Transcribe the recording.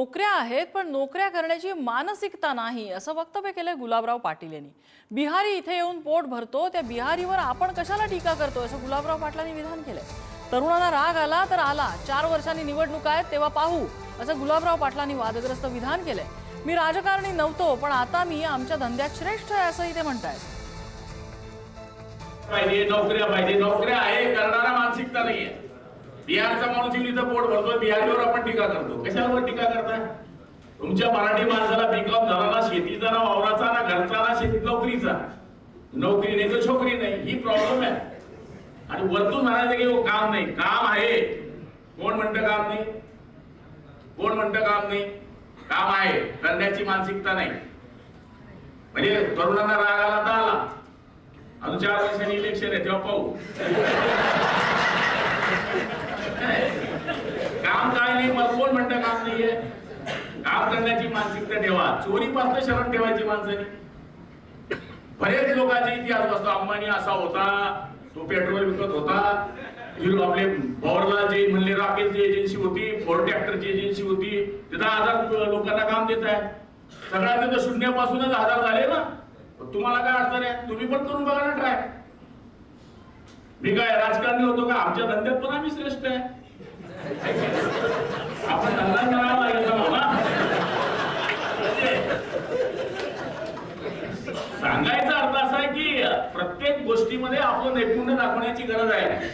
नोकऱ्या आहेत पण नोकऱ्या करण्याची मानसिकता नाही असं वक्तव्य केलंय गुलाबराव पाटील यांनी। बिहारी इथे येऊन पोट भरतो त्या बिहारीवर आपण कशाला टीका करतो असं गुलाबराव पाटलांनी विधान केलंय। तरुणांना राग आला तर आला, 4 वर्षांनी निवडणूक आहेत तेव्हा पाहू असं गुलाबराव पाटलांनी वादग्रस्त विधान केलंय। मी राजकारणी नव्हतो पण आता मी आमच्या धंद्यात श्रेष्ठ आहे असंही ते म्हणतायत। नोकऱ्या आहे करणारा मानसिकता नाहीये। बिहारचा माणूस इथं पोट भरतो, बिहारीवर आपण टीका करतो। कशावर टीका करताय? तुमच्या मराठी माणसाला बीकॉम झाला ना, शेतीचा ना, वावराचा ना, घरचा ना, शेतीत नोकरीचा, नोकरी नाही तर छोकरी नाही, ही प्रॉब्लेम आहे। आणि वरतून म्हणायचं की काम नाही, काम आहे। कोण म्हणतं काम नाही? कोण म्हणतं काम नाही? काम आहे, करण्याची मानसिकता नाही। म्हणजे तरुणांना राग आला तर आला, अजून 4 वर्षांनी इलेक्शन आहे तेव्हा पाहू। काम काय नाही, मग कोण म्हणतं काम नाहीये? काम करण्याची मानसिकता ठेवा, चोरीपासून शरण ठेवायची माणसाने। बरेच लोकांचे इतिहास बसतो, अंबानी असा होता, तो पेट्रोल विकत होता, आपले पॉवरला जे म्हणले राकेलची एजन्सी होती, फोर्ड ट्रॅक्टरची एजन्सी होती, तिथं 1000 लोकांना काम देत आहे। सगळ्या तिथं शून्यापासूनच 1000 झाले ना। तुम्हाला काय अडचण आहे? तुम्ही पण करून बघा ना ट्राय। मी काय राजकारणी होतो का? आमच्या धंद्यात पण आम्ही श्रेष्ठ आहे। आपण धंदा करावा लागेल ना बाबा। सांगायचा अर्थ असा आहे की प्रत्येक गोष्टीमध्ये आपलं नैपुण्य दाखवण्याची गरज आहे।